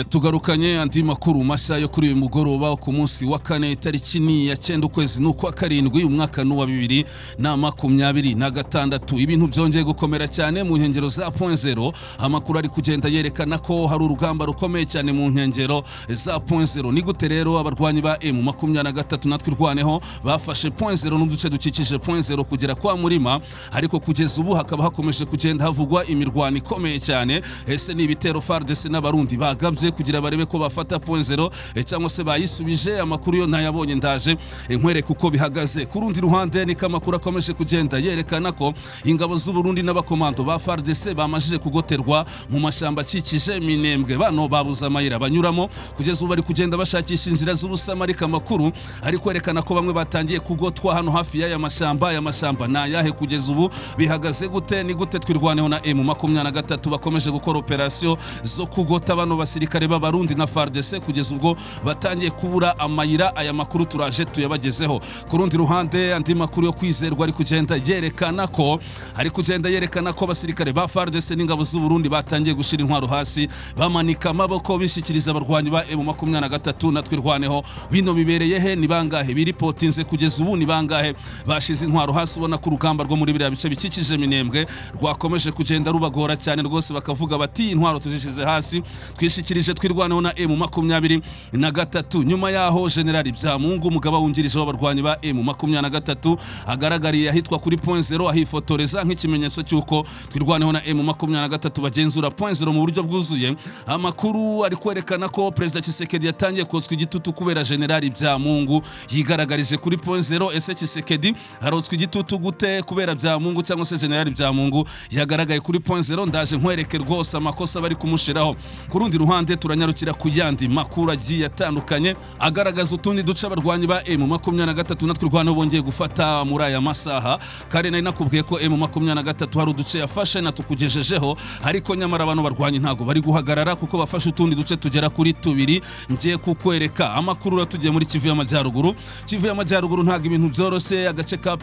Tugarukanye andi makuru mashya yo kuri uyu mugoroba ku munsi wa kane itariki ni ya 9 ukwezi n'ukwa karindwi umwaka n'uwa 2026. Ibintu byongeye gukomera cyane mu nkengero za point zero. Amakuru ari kugenda yerekana ko hari urugamba rukomeye cyane mu nkengero za point zero. Ni gute rero abarwanyi ba M23 natwe irwaneho bafashe point zero n'uduce dukikije point zero kugera kwa Murima, ariko kugeza ubu hakaba hakomeje kugenda havugwa imirwano ikomeye cyane. Ese ni ibitero FARDC n'abarundi bagabye kugira barebe ko bafata point zero cyangwa se bayisubije? Amakuru yo ntayabonye, ndaje nkwereka uko bihagaze. Ku rundi ruhande ni kamakuru akomeje kugenda yerekana ko ingabo z'u Burundi n'abakomando ba FARDC bamajije kugoterwa mu mashyamba akikije Minembwe. Bano babuza amayira banyuramo, kugeza ubu bari kugenda bashakisha inzira z'ubusamarika. Amakuru ari kwerekana ko bamwe batangiye kugotwa hano hafi y'aya mashyamba. Aya mashyamba na yahe kugeza ubu bihagaze gute? Ni gute twirwaneho na M23 bakomeje gukora operation zo kugota bano basirikare b'abarundi na FARDC kugeza ubwo batangiye kubura amayira? Aya makuru turaje tuyabagezeho. Ku rundi ruhande andi makuru yo kwizerwa ari kugenda yerekana ko abasirikare ba FARDC n'ingabo z'u Burundi batangiye gushira intwaro hasi, bamanika amaboko bishikiriza abarwanyi ba M23 natwe irwaneho. Bino bibereye he? Ni bangahe biripotinze kugeza ubu? Ni bangahe bashize intwaro hasi? Ubona ko urugamba rwo muri biriya bice bikikije Minembwe rwakomeje kugenda rubagora cyane rwose, bakavuga bati intwaro tuzishize hasi, twishikirije twirwaneho na M23. Nyuma yaho General Byamungu umugaba wungirije w'abarwanyi ba M23 agaragariye ahitwa kuri point zero, ahifotoreza nk'ikimenyetso cy'uko twirwaneho na M23 bagenzura point zero mu buryo bwuzuye. Amakuru ari kwerekana ko Perezida Tshisekedi yatangiye kotswa igitutu kubera General Byamungu yigaragarije kuri point zero. Ese Tshisekedi arotswa igitutu gute kubera Byamungu cyangwa se General Byamungu yagaragaye kuri point zero? Ndaje nkwereke rwose amakosa bari kumushiraho. Ku rundi ruhande turanyarukira ku yandi makuru agiye atandukanye agaragaza utundi duce abarwanyi ba M23 natwe irwanaho bongeye gufata muri aya masaha. Kare nari nakubwiye ko M23 hari uduce yafashe natukugejejeho, ariko nyamara abantu barwanyi ntago bari guhagarara kuko bafashe utundi duce tugera kuri 2 ngiye kukwereka. Amakuru ratugiye muri Kivu y'Amajyaruguru. Kivu y'Amajyaruguru ntago ibintu byorose, agace ka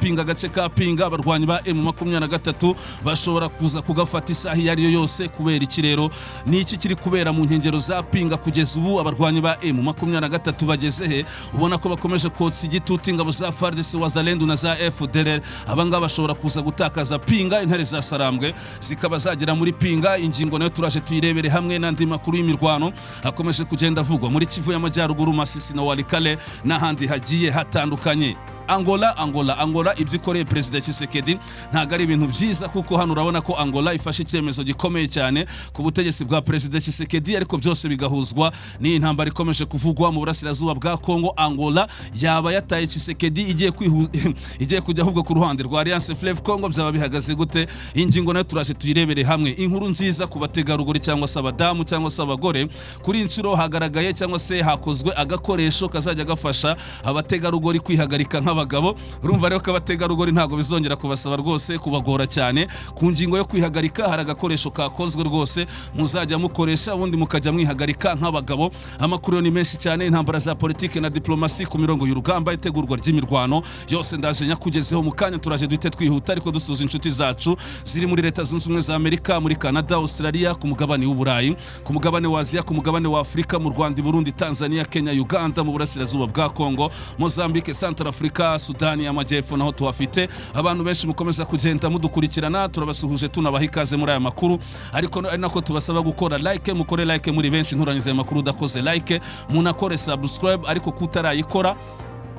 pinga abarwanyi ba M23 bashobora kuza kugafata isaha yari yo yose. Kubera iki rero? Ni iki kiri kubera mu nkengero za pinga kugeza ubu? Abarwanyi ba M23 bageze he? Ubona ko bakomeje kotsa igitutu ingabo za FARDC, Wazalendo na za FDLR. Abanga bashobora kuza gutakaza pinga, intare za Sarambwe zikaba zagera muri pinga. Ingingo nayo turaje tuyirebere hamwe n'andi makuru y'imirwano akomeje kugenda avugwa muri Kivu y'Amajyaruguru, Masisi na Walikale n'ahandi hagiye hatandukanye. Angola ibyikoreye Perezida Tshisekedi ntago ari ibintu byiza, kuko hano urabona ko Angola ifashe icyemezo gikomeye cyane ku butegetsi bwa Perezida Tshisekedi, ariko byose bigahuzwa ni intambara ikomeje kuvugwa mu burasirazuba bwa Kongo. Angola yaba yataye Tshisekedi igiye kujya ahubwo ku ruhande rwa Alliance Fleuve Congo. Byaba bihagaze gute? Ingingo nayo turaje tuyirebere hamwe. Inkuru nziza ku bategarugori cyangwa se abadamu cyangwa se abagore, kuri inshuro hagaragaye cyangwa se hakozwe agakoresho kazajya gafasha abategarugori kwihagarika nk'abagabo. Urumva rero ko abategarugori ntago bizongera kubasaba rwose kubagora cyane. Ku ngingo yo kwihagarika hari agakoresho kakozwe rwose muzajya mukoresha, ubundi mukajya mwihagarika nk'abagabo. Amakuru ni menshi cyane, intambara za politike na diplomasi ku mirongo y'urugamba, itegurwa ry'imirwano yose ndaje nyakugezeho mu kanya. Turaje duhite twihuta ariko dusuza inshuti zacu ziri muri Leta Zunze Ubumwe za Amerika, muri Canada, Australia, ku mugabane w'Uburayi, ku mugabane wa Aziya, ku mugabane wa Afrika, mu Rwanda, Burundi, Tanzania, Kenya, Uganda, mu burasirazuba bwa Kongo, Mozambique, Central Africa, Sudani y'Amajyepfo naho tuhafite. Abantu benshi mukomeza kugenda mudukurikirana, turabasuhuje tunabaha ikaze muri aya makuru, ariko ari nako tubasaba gukora like. Mukore like muri benshi, nturangize aya makuru udakoze like. Munakore subscribe, ariko kutarayikora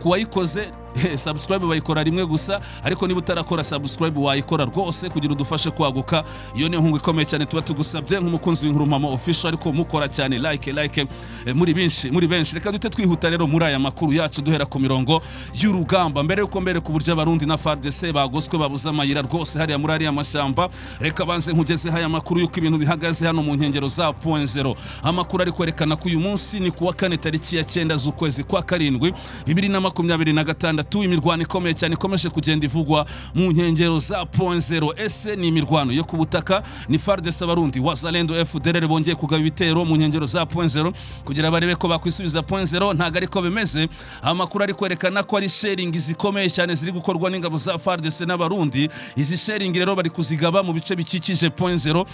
kuwayikoze subscribe bayikora rimwe gusa, ariko niba utarakora subscribe wayikora rwose kugira udufashe kwaguka. Iyo ni inkunga ikomeye cyane tuba tugusabye nk'umukunzi w'inkuru Mama Official, ariko mukora cyane like muri benshi. Reka dute twihuta rero muri aya makuru yacu duhera ku mirongo y'urugamba. Mbere ku buryo abarundi na FARDC bagoswe babuza amayira rwose hariya muri ariya mashyamba, reka banze nkugeze haya makuru yuko ibintu bihagaze hano mu nkengero za point zero. Amakuru ari kwerekana ko uyu munsi ni kuwa kane tariki ya 9 z'ukwezi kwa karindwi 2026. Imirwano ikomeye cyane ikomeje kugenda ivugwa mu nkengero za point zero. Ese ni imirwano yo ku butaka? Ni FARDC, abarundi, Wazalendo, FDLR bongeye kugaba ibitero mu nkengero za point zero kugira barebe ko bakwisubiza point zero? Ntago ariko bimeze. Amakuru ari kwerekana ko ari sharing zikomeye cyane ziri gukorwa n'ingabo za FARDC n'abarundi. Izi sharing rero bari kuzigaba mu bice bikikije point zero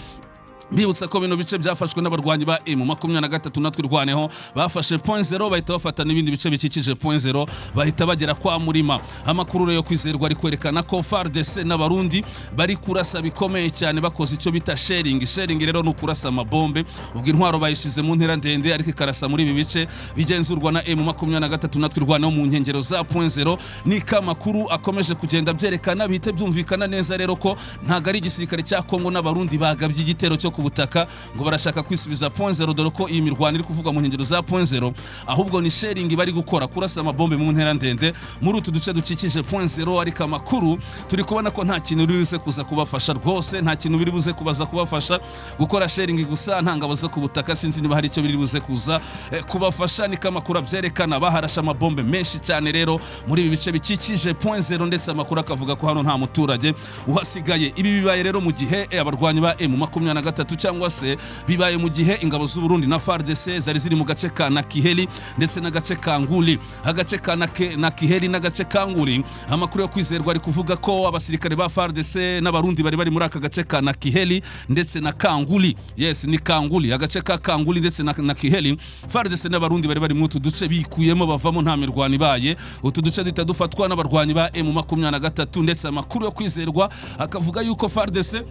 Mbibutsa ko bino bice byafashwe n'abarwanyi ba M23 natwe irwaneho bafashe point 0 bahita bafata n'ibindi bice bikikije point 0 bahita bagera kwa Murima. Amakuru rero kwizerwa ari kwerekana ko FARDC n'abarundi bari kurasa bikomeye cyane bakoze icyo bita sharing rero no kurasa amabombe, ubwo intwaro bayishize mu ntera ndende ariko ikarasa muri ibi bice bigenzurwa na M23 natwe irwaneho mu nkengero za point 0. Ni kamakuru akomeje kugenda byerekana bihite byumvikana neza rero ko ntago ari igisirikare cya Kongo n'abarundi bagabye igitero cyo kubutaka ngo barashaka kwisubiza point 0, dore ko iyi mirwano iri kuvuga mu nkengero za point 0, ahubwo ni sharing bari gukora kurasa amabombe mu ntera ndende muri utu duce dukikije point 0. Ariko amakuru turi kubona ko nta kintu biri buze kuza kubafasha rwose, nta kintu biri buze kubaza kubafasha gukora sharing gusa, nta ngabo zo kubutaka sinzi niba hari icyo biri buze kuza kubafasha. Ni kamakuru abyerekana baharasha amabombe menshi cyane rero muri ibi bice bikikije point 0, ndetse amakuru akavuga ko hano nta muturage uhasigaye. Ibi bibaye rero mu gihe abarwanyi ba M23 cyangwa se bibaye mu gihe ingabo z'u Burundi na FARDC zari ziri mu gace ka Nakiheli ndetse n'agace ka Nguli. Agace ka Nakiheli n'agace ka Nguli, amakuru yo kwizerwa ari kuvuga ko abasirikare ba FARDC n'abarundi bari muri aka gace ka Nakiheli ndetse na Kanguli. Yes, ni Kanguli, agace ka Kanguli ndetse na Nakiheli. FARDC n'abarundi bari mu utu duce bikuyemo bavamo nta mirwano ibaye. Utu duce ditadufatwa n'abarwanyi ba M23, ndetse amakuru yo kwizerwa akavuga yuko FARDC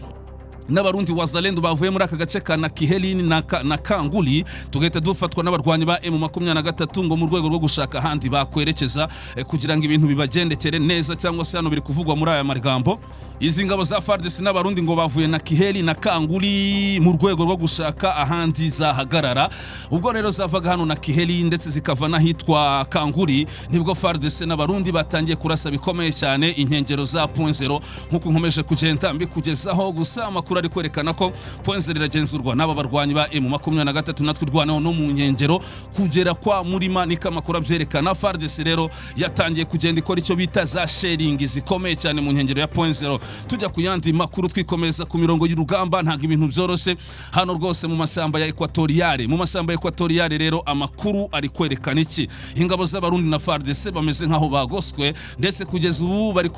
n'abarundi wazalendo bavuye muri aka gace ka Nakiheli na Kanguli tugahita dufatwa n'abarwanyi ba M23 ngo mu rwego rwo gushaka handi bakwerekeza kugira ngo ibintu bibagendekere neza, cyangwa se hano biri kuvugwa muri aya magambo. Izi ngabo za FARDC n'abarundi ngo bavuye Nakiheli na Kanguli mu rwego rwo gushaka ahandi zahagarara. Ubwo rero zavaga hano Nakiheli ndetse zikava n'ahitwa Kanguli, nibwo FARDC n'abarundi batangiye kurasa bikomeye cyane inkengero za point 0 nkuko nkomeje kugenda mbikugezaho. Gusa amakuru ari kwerekana ko point 0 iragenzurwa n'aba barwanyi ba M23 natwe irwanaho no mu nkengero kugera kwa Murima. Ni kamakuru abyerekana FARDC rero yatangiye kugenda ikora icyo bita za sharing zikomeye cyane mu nkengero ya point 0. Tujya ku yandi makuru twikomeza ku mirongo y'urugamba, ntago ibintu byoroshye hano rwose mu masamba ya Equatoriale. Mu masamba ya Equatoriale rero amakuru ari kwerekana iki? Ingabo z'abarundi na FARDC bameze nkaho bagoswe, ndetse kugeza ubu bari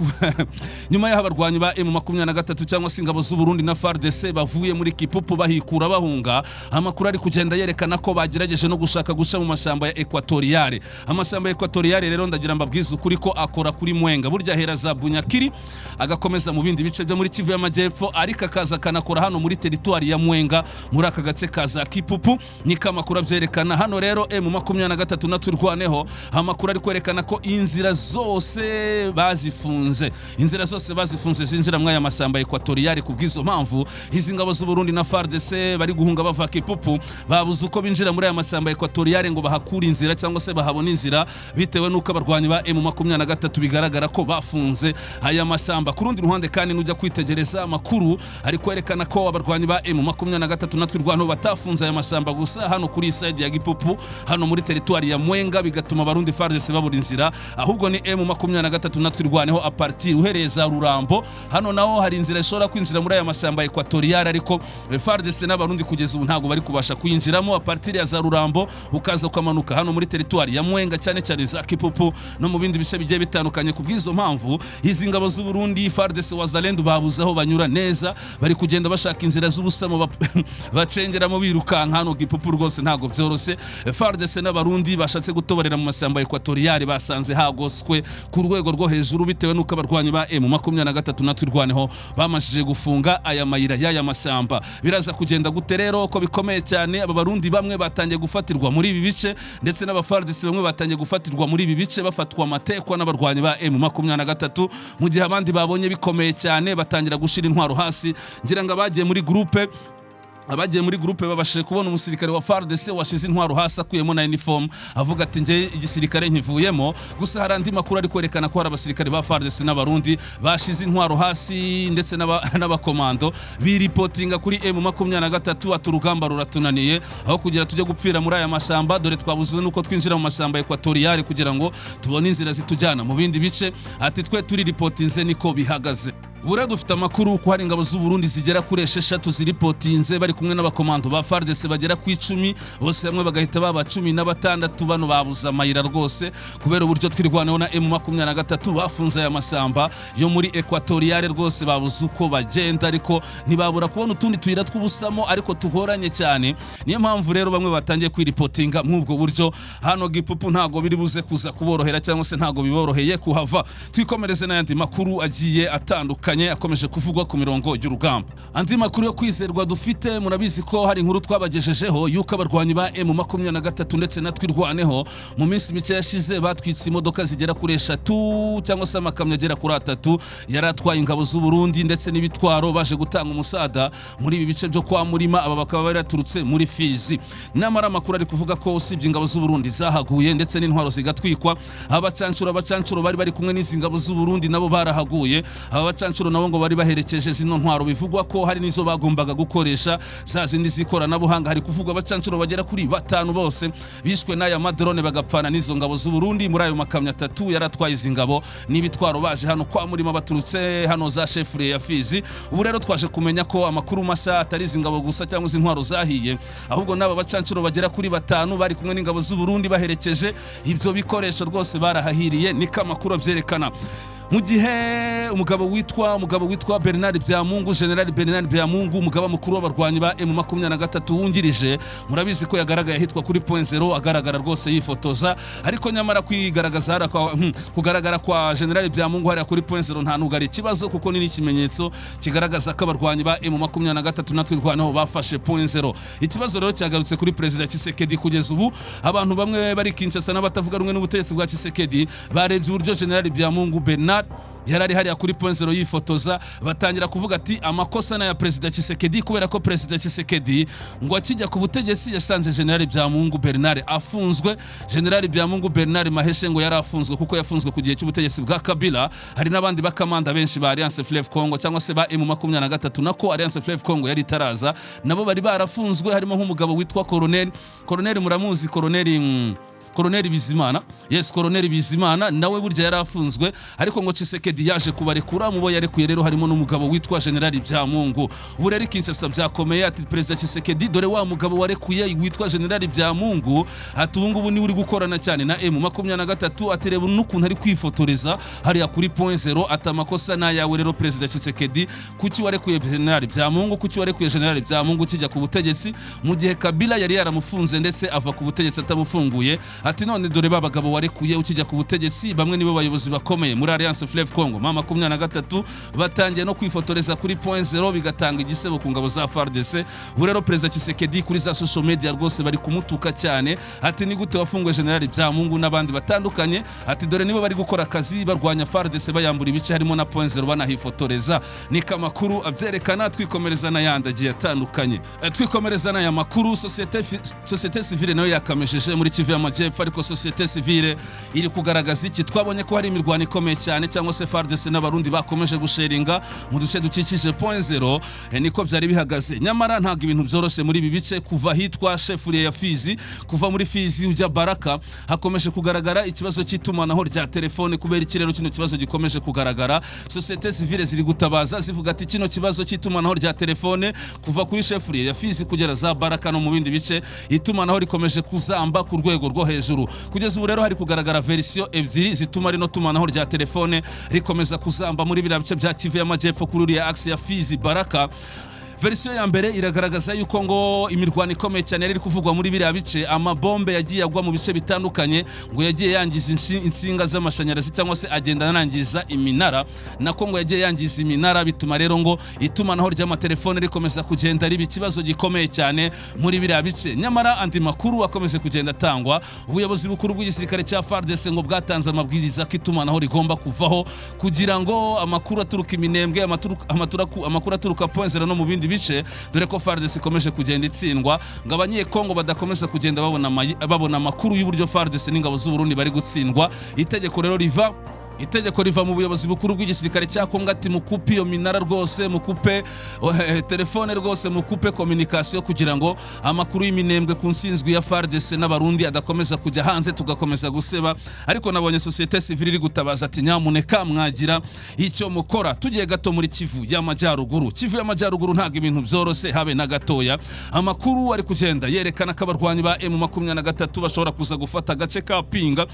nyuma y'aho abarwanyi ba M23 cyangwa se ingabo z'u Burundi na FARDC bavuye muri Kipupu bahikura bahunga. Amakuru ari kugenda yerekana ko bagerageje no gushaka guca mu masamba ya Equatoriale. Amasamba ya Equatoriale rero ndagira mbabwiza ukuri ko akora kuri Mwenga, burya hera za Bunyakiri agakomeza mu bindi bice byo muri Kivu y'Amajyepfo, ariko akaza kanakora hano muri teritwari ya Mwenga muri aka gace kaza Kipupu. Ni kamakuru abyerekana hano rero M23 naturwaneho. Amakuru ari kwerekana ko inzira zose bazifunze zinjira mu aya masamba ya Equatoriale. Kubwizo mpamvu izi ngabo z'u Burundi na FARDC bari guhunga bava Kipupu babuze uko binjira muri aya masamba ya Equatoriale ngo bahakura inzira cyangwa se bahabona inzira, bitewe nuko abarwanyi ba M23 bigaragara ko bafunze aya masamba. Ku rundi ruhande kandi nujya kwitegereza amakuru ari kwerekana ko abarwanyi ba M23 natwe irwano batafunze aya masamba gusa hano kuri side ya Gipupu hano muri teritwari ya Mwenga, bigatuma abarundi FARDC babura inzira, ahubwo ni M23 natwe irwaneho a partir uhereza Rurambo. Hano naho hari inzira ishobora kwinjira muri aya masamba ya Equatoriale, ariko FARDC n'abarundi kugeza ubu ntago bari kubasha kuyinjiramo a partir ya za Rurambo ukaza ukamanuka hano muri teritwari ya Mwenga, cyane cyane za Kipupu no mu bindi bice bigiye bitandukanye. Kubwizo mpamvu izi ngabo z'u Burundi FARDC wazalendo babuze aho banyura neza, bari kugenda bashaka inzira z'ubusamo bacengeramo birukanka hano Gipupu. Rwose ntago byoroshye. FARDC n'abarundi bashatse gutoborera mu masamba ya Equatoriale basanze hagoswe ku rwego rwo hejuru, bitewe nuko abarwanyi ba M23 natwe irwaneho bamashije gufunga aya mayira y'aya masamba. Biraza kugenda gute rero ko bikomeye cyane? Aba barundi bamwe batangiye gufatirwa muri ibi bice, ndetse n'aba FARDC bamwe batangiye gufatirwa muri ibi bice bafatwa amatekwa n'abarwanyi ba M23, mu gihe abandi babonye bikomeye cyane batangira gushira intwaro hasi. Ngira ngo abagiye muri groupe babashije kubona umusirikare wa FARDC washize intwaro hasi akuyemo na uniform, avuga ati nje igisirikare nkivuyemo. Gusa hari andi makuru ari kwerekana ko hari abasirikare ba FARDC n'abarundi bashize intwaro hasi, ndetse n'abakomando biripotinga kuri M23 ati urugamba ruratunaniye, aho kugira tujye gupfira muri aya masamba, dore twabuze nuko twinjira mu masamba ya Equatoriale kugira ngo tubone inzira zitujyana mu bindi bice. Ati twe turi reportinze niko bihagaze. Buriya dufite amakuru ko hari ingabo z'u Burundi zigera kuri 6 ziripotinze bari kumwe n'abakomando ba FARDC bagera ku 10 bose hamwe bagahita baba 16 bano babuza amayira rwose kubera uburyo twirwaneho na M23 bafunze aya masamba yo muri Equatoriale rwose babuze uko bagenda ariko ntibabura kubona utundi tuyira tw'ubusamo ariko tugoranye cyane. Niyo mpamvu rero bamwe batangiye kwiripotinga mw'ubwo buryo hano Gipupu ntago biri buze kuza kuborohera cyangwa se ntago biboroheye kuhava. Twikomereze n'ayandi makuru agiye atandukanye akomeje kuvugwa ku mirongo y'urugamba. Andi makuru yo kwizerwa dufite, murabizi ko hari inkuru twabagejejeho yuko abarwanyi ba M23 ndetse na twirwaneho mu minsi mike yashize batwitse imodoka zigera kuri 3 cyangwa se amakamyo agera kuri 3 yaratwaye ingabo z'u Burundi ndetse n'ibitwaro baje gutanga umusada muri ibi bice byo kwa Murima. Aba bakaba baraturutse muri Fizi. Namara amakuru ari kuvuga ko usibye ingabo z'u Burundi zahaguye ndetse n'intwaro zigatwikwa, abacancuro bari kumwe n'izi ngabo z'u Burundi nabo barahaguye. Aba bacancuro nabo ngo bari baherekeje zino ntwaro, bivugwa ko hari nizo bagombaga gukoresha za zindi z'ikoranabuhanga. Hari kuvugwa abacancuro bagera kuri 5 bose bishwe n'aya madrone bagapfana n'izo ngabo z'u Burundi muri ayo makamyo 3 yaratwaye izi ngabo n'ibitwaro baje hano kwa Murima baturutse hano za chefre ya Fizi. Ubu rero twaje kumenya ko amakuru masa atari izi ngabo gusa cyangwa izi ntwaro zahiye, ahubwo n'aba bacancuro bagera kuri 5 bari kumwe n'ingabo z'u Burundi baherekeje ibyo bikoresho rwose barahahiriye, niko amakuru abyerekana. Mu gihe umugabo witwa Bernard Byamungu, General Bernard Byamungu, umugaba mukuru w'abarwanyi ba M23 wungirije, murabizi ko yagaragaye hitwa kuri point 0 agaragara rwose yifotoza, ariko nyamara kwigaragaza kugaragara kwa General Byamungu hari kuri point 0 nta nubwo ari ikibazo kuko ni ikimenyetso kigaragaza ko abarwanyi ba M23 natwe rwanaho bafashe point 0. Ikibazo rero cyagarutse kuri President Tshisekedi. Kugeza ubu abantu bamwe bari Kinshasa n'abatavuga rumwe n'ubutegetsi bwa Tshisekedi barebye uburyo General Byamungu Bernard yarari hariya kuri point 0 yifotoza, batangira kuvuga ati amakosa na ya President Tshisekedi kubera ko President Tshisekedi ngo akijya ku butegetsi yasanze General Byamungu Bernard afunzwe. General Byamungu Bernard Maheshe ngo yari afunzwe kuko yafunzwe ku gihe cy'ubutegetsi bwa Kabila. Hari n'abandi bakamanda benshi ba Alliance Fleuve Congo cyangwa se ba M23 nako Alliance Fleuve Congo yari taraza nabo bari barafunzwe, harimo nk'umugabo witwa Colonel muramuzi Colonel Bizimana. Yes, Colonel Bizimana nawe burya yarafunzwe, ariko ngo Tshisekedi yaje kubarekura. Mubo yarekuye rero harimo n'umugabo witwa General Byamungu. Ubu rero Kinshasa byakomeye ati President Tshisekedi dore wa mugabo warekuye witwa General Byamungu ati ubu ngubu ni uri gukorana cyane na M23 ati reba n'ukuntu ari kwifotoreza hariya kuri point 0 ati amakosa na yawe rero President Tshisekedi kuki warekuye General Byamungu, kuki warekuye General Byamungu kijya ku butegetsi mu gihe Kabila yari yaramufunze ndetse ava ku butegetsi atamufunguye. Ati none dore babagabo warekuye ukijya ku butegetsi bamwe nibo bayobozi bakomeye muri Alliance Fleuve Congo mama 23 batangiye no kwifotoreza kuri point 0 bigatanga igisebo ku ngabo za FARDC. Ubu rero President Tshisekedi kuri za social media rwose bari kumutuka cyane, ati ni gute wafungwe General Byamungu n'abandi batandukanye, ati dore nibo bari gukora akazi barwanya FARDC bayambura ibice harimo na point 0 banahifotoreza. Ni kamakuru abyerekana. Twikomereza n'ayandi agiye atandukanye. Twikomereza n'aya makuru. Societe civile nayo yakamejeje muri Kivu y'Amajyepfo, ariko societe civile iri kugaragaza iki? Twabonye ko hari imirwano ikomeye cyane cyangwa se FARDC n'abarundi bakomeje gusheringa mu duce dukikije point 0. Niko byari bihagaze, nyamara ntabwo ibintu byoroshye muri ibi bice. Kuva hitwa chefre ya Fizi, kuva muri Fizi ujya Baraka, hakomeje kugaragara ikibazo cy'itumanaho rya telefone. Kubera iki rero kino kibazo gikomeje kugaragara, societe civile ziri gutabaza zivuga ati kino kibazo cy'itumanaho rya telefone kuva kuri chefre ya Fizi kugera za Baraka no mu bindi bice, itumanaho rikomeje kuzamba ku rwego rwo hejuru. Kugeza ubu rero hari kugaragara version ebyiri zituma rino tumanaho rya telefone rikomeza kuzamba muri biriya bice bya Kivu y'Amajyepfo kuri uriya axe ya Fizi Baraka. Version ya mbere iragaragaza yuko ngo imirwano ikomeye cyane yari kuvugwa muri biriya bice, amabombe yagiye agwa mu bice bitandukanye, ngo yagiye yangiza insinga z'amashanyarazi cyangwa se agenda anangiza iminara, nako ngo yagiye yangiza iminara, bituma rero ngo itumanaho ry'amatelefone rikomeza kugenda riba ikibazo gikomeye cyane muri biriya bice. Nyamara andi makuru akomeze kugenda atangwa. Ubuyobozi bukuru bw'igisirikare cya FARDC ngo bwatanze amabwiriza ko itumanaho rigomba kuvaho kugira ngo amakuru aturuka iminembwe, amakuru aturuka point 0 no mu bindi bice, dore ko FARDC ikomeje kugenda itsindwa, ngo abanyekongo badakomeza kugenda babona amakuru y'uburyo FARDC n'ingabo z'u Burundi bari gutsindwa. Itegeko rero riva itegeko riva mu buyobozi bukuru bw'igisirikare cya Kongo ati mukupe iyo minara rwose, mukupe telefone rwose, mukupe communication kugira ngo amakuru y'iminembwe ku nsinzwi ya FARDC n'abarundi adakomeza kujya hanze tugakomeza guseba. Ariko nabonye societe civile iri gutabaza ati nyamuneka mwagira icyo mukora. Tugiye gato muri Kivu y'Amajyaruguru. Kivu y'Amajyaruguru ntago ibintu byorose habe na gatoya. Amakuru ari kugenda yerekana ko abarwanyi ba M23 bashobora kuza gufata agace ka Pinga.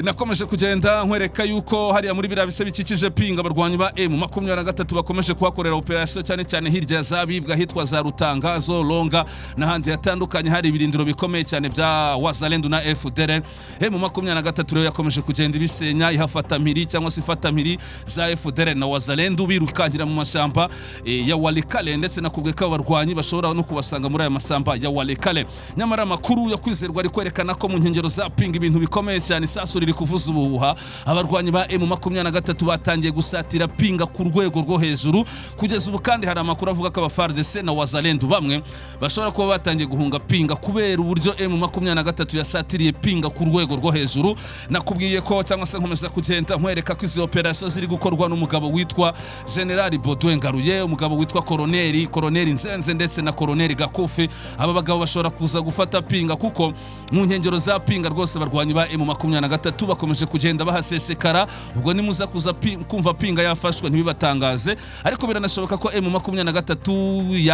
Nakomeje kugenda nkwereka yuko hariya muri birabise bikikije Pinga abarwanyi ba M23 bakomeje kuhakorera operation cyane cyane hirya zabibwa hitwa za Rutangazo, Longa n'ahandi hatandukanye. Hari ibirindiro bikomeye cyane bya Wazalendo na FDLR. M23 rero yakomeje kugenda ibisenya ihafata mpiri cyangwa se ifata mpiri za FDLR na Wazalendo birukangira mu mashyamba ya Walikale, ndetse nakubwe ko abarwanyi bashobora no kubasanga muri aya masamba ya Walikale. Nyamara amakuru yo kwizerwa ari kwerekana ko mu nkengero za Pinga ibintu bikomeye cyane isasu riri kuvuza ubuhuha. Abarwanyi ba M23 batangiye gusatira Pinga ku rwego rwo hejuru. Kugeza ubu kandi hari amakuru avuga ko FARDC na Wazalendo bamwe bashobora kuba batangiye guhunga Pinga kubera uburyo M23 yasatiriye Pinga ku rwego rwo hejuru. Nakubwiye ko cyangwa se nkomeza kugenda nkwereka ko izi operation ziri gukorwa n'umugabo witwa General Baudouin Ngaruye, umugabo witwa Colonel Nzenze ndetse na Colonel Gakofe. Aba bagabo bashobora kuza gufata Pinga kuko mu nkengero za Pinga rwose abarwanyi ba M23 bakomeje kugenda bahasesekara. Ubwo nimuza kuza kumva Pinga yafashwe ntibibatangaze, ariko biranashoboka ko M23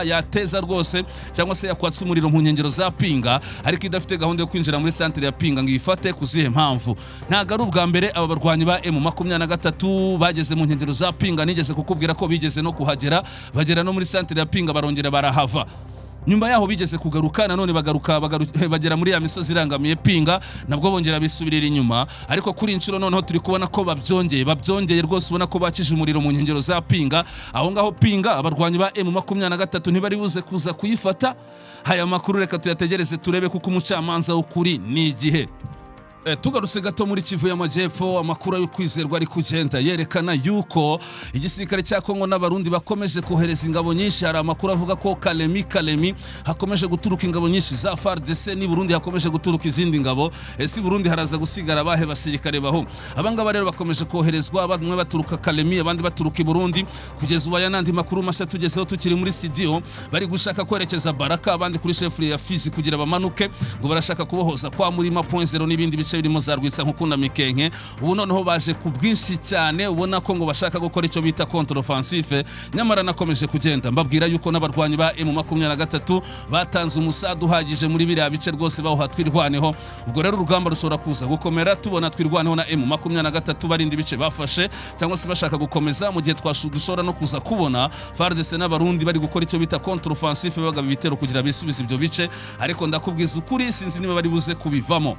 yateza rwose cyangwa se yakwatsa umuriro mu nkengero za Pinga, ariko idafite gahunda yo kwinjira muri centre ya Pinga ngo ifate kuzihe mpamvu. Ntago ari ubwa mbere aba barwanyi ba M23 bageze mu nkengero za Pinga. Nigeze kukubwira ko bigeze no kuhagera, bagera no muri centre ya Pinga barongera barahava. Nyuma yaho bigeze kugaruka nanone bagera muri ya misozi irangamiye Pinga, nabwo bongera bisubirira inyuma. Ariko kuri inshuro noneho turi kubona ko babyongeye rwose, ubona ko bakije umuriro mu nkengero za Pinga. Aho ngaho Pinga abarwanyi ba M23 ntibari buze kuza kuyifata. Haya makuru reka tuyategereze turebe kuko umucamanza ukuri ni igihe. Tugarutse gato muri Kivu y'Amajyepfo, amakuru yo kwizerwa ari kugenda yerekana yuko igisirikare cya Kongo n'abarundi bakomeje kohereza ingabo nyinshi. Hari amakuru avuga ko Kalemi hakomeje guturuka ingabo nyinshi za FARDC, ni Burundi hakomeje guturuka izindi ngabo. Ese Burundi haraza gusigara bahe basirikare baho? Abangaba rero bakomeje koherezwa, bamwe baturuka Kalemi abandi baturuka i Burundi. Kugeza ubu yanandi makuru mashya tugezeho tukiri muri studio, bari gushaka kwerekeza Baraka, abandi kuri chefri ya Fizi kugira bamanuke ngo barashaka kubohoza kwa Murima 0.0 n'ibindi bice birimo za Rwitsa nkukunda Mikenke. Ubu noneho baje ku bwinshi cyane, ubona ko ngo bashaka gukora icyo bita contre offensive. Nyamara nakomeje kugenda mbabwira yuko n'abarwanyi ba M23 batanze umusada uhagije muri biriya bice rwose baho hatwirwaneho. Ubwo rero urugamba rushobora kuza gukomera, tubona twirwaneho na M23 barindi bice bafashe cyangwa se bashaka gukomeza, mu gihe dushobora no kuza kubona FARDC n'abarundi bari gukora icyo bita contre offensive bagaba ibitero kugira bisubize ibyo bice. Ariko ndakubwiza ukuri sinzi niba bari buze kubivamo.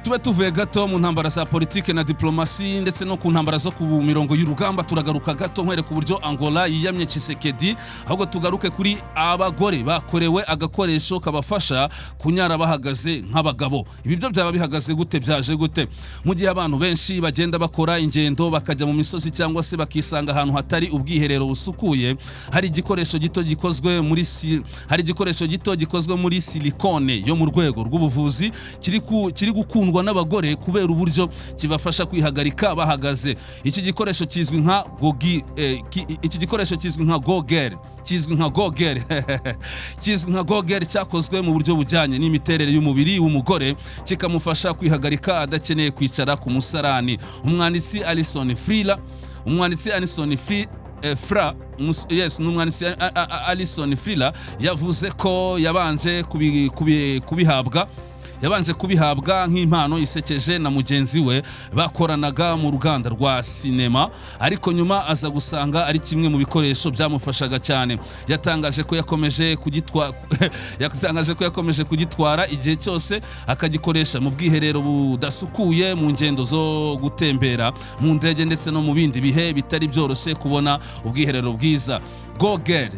Tube tuvuye gato mu ntambara za politike na diplomasi ndetse no ku ntambara zo ku mirongo y'urugamba. Turagaruka gato nkwereka uburyo Angola yiyamye Tshisekedi, ahubwo tugaruke kuri abagore bakorewe agakoresho kabafasha kunyara bahagaze nk'abagabo. Ibi byo byaba bihagaze gute, byaje gute? Mu gihe abantu benshi bagenda bakora ingendo bakajya mu misozi cyangwa se bakisanga ahantu hatari ubwiherero busukuye, hari igikoresho gito gikozwe muri silikone yo mu rwego rw'ubuvuzi kiri gukundwa n'abagore kubera uburyo kibafasha kwihagarika bahagaze. Iki gikoresho kizwi nka Gogel cyakozwe mu buryo bujyanye n'imiterere y'umubiri w'umugore, kikamufasha kwihagarika adakeneye kwicara ku musarani. Umwanditsi Alison Frila yavuze ko yabanje kubihabwa nk'impano isekeje na mugenzi we bakoranaga mu ruganda rwa sinema, ariko nyuma aza gusanga ari kimwe mu bikoresho byamufashaga cyane. Yatangaje ko yakomeje kugitwara igihe cyose akagikoresha mu bwiherero budasukuye, mu ngendo zo gutembera mu ndege ndetse no mu bindi bihe bitari byoroshye kubona ubwiherero bwiza.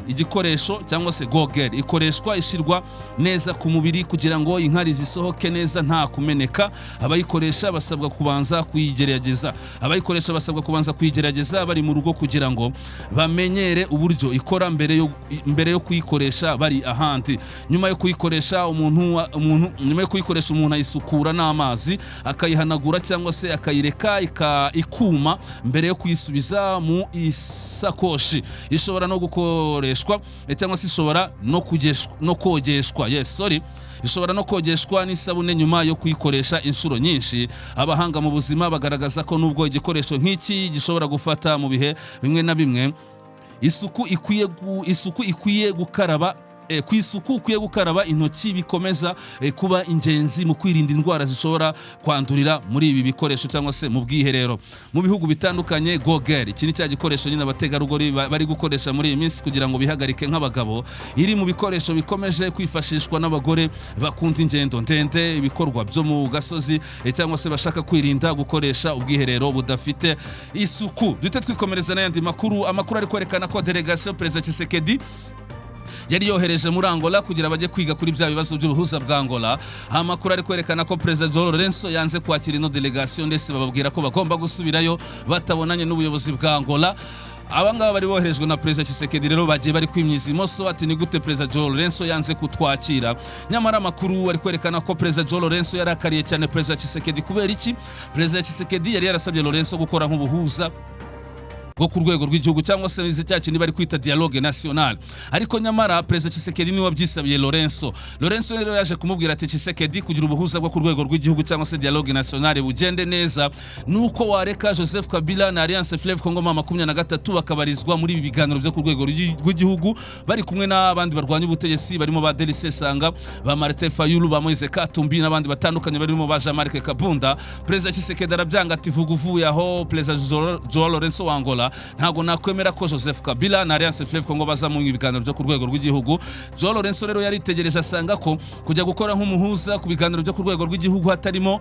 Igikoresho cyangwa se Gogel ikoreshwa ishirwa neza ku mubiri kugira ngo inkari zisohoke isohoke neza nta kumeneka. Abayikoresha basabwa kubanza kuyigerageza bari mu rugo kugira ngo bamenyere uburyo ikora mbere yo kuyikoresha bari ahandi. Nyuma yo kuyikoresha umuntu ayisukura n'amazi, akayihanagura cyangwa se akayireka ikuma mbere yo kuyisubiza mu isakoshi. Ishobora no gukoreshwa cyangwa se ishobora no kogeshwa ishobora no kogeshwa n'isabune nyuma yo kuyikoresha inshuro nyinshi. Abahanga mu buzima bagaragaza ko nubwo igikoresho nk'iki gishobora gufata mu bihe bimwe na bimwe, isuku ikwiye gukaraba intoki bikomeza kuba ingenzi mu kwirinda indwara zishobora kwandurira muri ibi bikoresho cyangwa se mu bwiherero. Mu bihugu bitandukanye Gogel, iki ni cya gikoresho nyine abategarugori bari gukoresha muri iyi minsi kugira ngo bihagarike nk'abagabo, iri mu bikoresho bikomeje kwifashishwa n'abagore bakunda ingendo ndende, ibikorwa byo mu gasozi cyangwa se bashaka kwirinda gukoresha ubwiherero budafite isuku. Duhite twikomereza n'ayandi makuru ari kwerekana ko delegation Perezida Tshisekedi yari yohereje muri Angola kugira bajye kwiga kuri bya bibazo by'ubuhuza bwa Angola. Amakuru ari kwerekana ko Perezida João Lourenço yanze kwakira ino delegation, ndetse bababwira ko bagomba gusubirayo batabonanye n'ubuyobozi bwa Angola. Abangaba bari boherejwe na Perezida Tshisekedi rero bagiye bari kwimyiza imoso ati ni gute Perezida João Lourenço yanze kutwakira. Nyamara amakuru ari kwerekana ko Perezida João Lourenço yarakariye cyane Perezida Tshisekedi. Kubera iki? Perezida Tshisekedi yari yarasabye Lourenço gukora nk'ubuhuza bwo ku rwego rw'igihugu cyangwa se cya kintu bari kwita dialogue national, ariko nyamara Perezida Tshisekedi niwe wabyisabiye Lourenço rero yaje kumubwira ati Tshisekedi, kugira ubuhuza bwo ku rwego rw'igihugu cyangwa se dialogue national bugende neza, nuko wareka Joseph Kabila na Alliance Fleuve Congo 23 bakabarizwa muri ibi biganiro byo ku rwego rw'igihugu bari kumwe n'abandi barwanya ubutegetsi barimo ba Delice Sanga, ba Martin Fayulu, ba Moise Katumbi n'abandi batandukanye barimo ba Jean-Marc Kabunda. Perezida Tshisekedi arabyanga ati vuga uvuye aho Perezida João Lourenço wa Angola, ntago nakwemera ko Joseph Kabila na Alliance Fleuve Congo baza mu biganiro byo ku rwego rw'igihugu. João Lourenço rero yaritegereje asanga ko kujya gukora nk'umuhuza ku biganiro byo ku rwego rw'igihugu hatarimo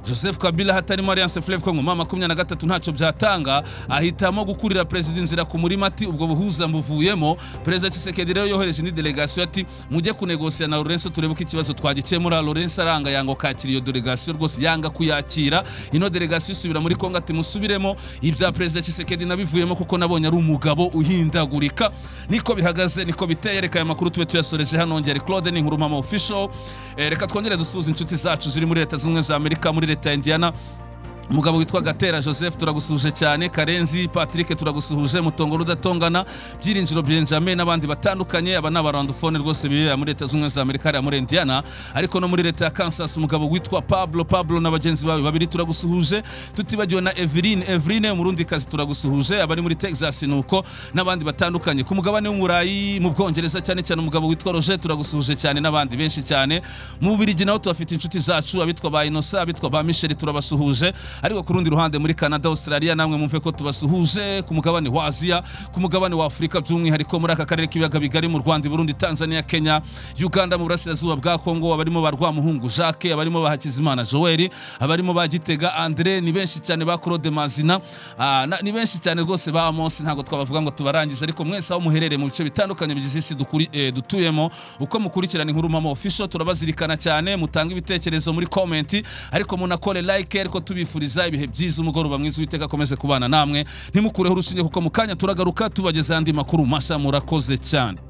Joseph Kabila, hatarimo Alliance Fleuve Congo 23 ntacyo byatanga. Ahitamo gukurira Perezida inzira ku murima ati ubwo buhuza mbuvuyemo. Perezida Tshisekedi rero yohereje ni delegation ati mujye kunegosia na Lourenço turebe ko ikibazo twagikemura. Lourenço aranga yango kakira iyo delegation rwose, yanga kuyakira. Ino delegation isubira muri Kongo ati musubiremo ibya Perezida Tshisekedi nabivuyemo kuko nabonye ari umugabo uhindagurika. Niko bihagaze, niko biteye. Reka aya makuru tube tuyasoreje hano. Ngeri Claude ni Nkurumama official. Reka twongere dusuza inshuti zacu ziri muri Leta z'Ubumwe za Amerika, muri Leta ya Indiana. Umugabo witwa Gatera Joseph turagusuhuje cyane, Karenzi Patrick turagusuhuje, Mutongo Rudatongana, Byiringiro Benjamin n'abandi batandukanye. Aba n'abarandofone rwose biye muri Leta z'Ubumwe za Amerika ya muri Indiana, ariko no muri Leta ya Kansas umugabo witwa Pablo n'abagenzi bawe babiri turagusuhuje. Tutibagiwe na Eveline Murundi kazi turagusuhuje. Abari muri Texas nuko n'abandi batandukanye. Ku mugabane w'Umurayi mu Bwongereza cyane umugabo witwa Roger turagusuhuje cyane, n'abandi benshi cyane. Mu Bubiligi naho tubafite inshuti zacu abitwa ba Innocent, abitwa ba Michel turabasuhuje. Ariko ku rundi ruhande muri Canada, Australia namwe mumve ko tubasuhuje. Ku mugabane wa Asia, ku mugabane wa Afrika by'umwihariko muri aka karere k'ibiyaga bigari mu Rwanda, Burundi, Tanzania, Kenya, Uganda, mu burasirazuba bwa Kongo, abarimo ba Rwamuhungu Jacques, abarimo ba Hakizimana Joel, abarimo ba Gitega André, ni benshi cyane ba Claude Mazina, ni benshi cyane rwose ba Amos, ntago twabavuga ngo tubarangize. Ariko mwese aho muherereye mu bice bitandukanye bigize isi dutuyemo, uko mukurikirana Nkurumama official turabazirikana cyane. Mutanga ibitekerezo muri comment, ariko munakore like, ariko tubifuriza ibihe byiza, umugoroba mwiza, Uwiteka akomeze kubana namwe. Ntimukureho urushinge kuko mu kanya turagaruka tubageza andi makuru mashya. Murakoze cyane.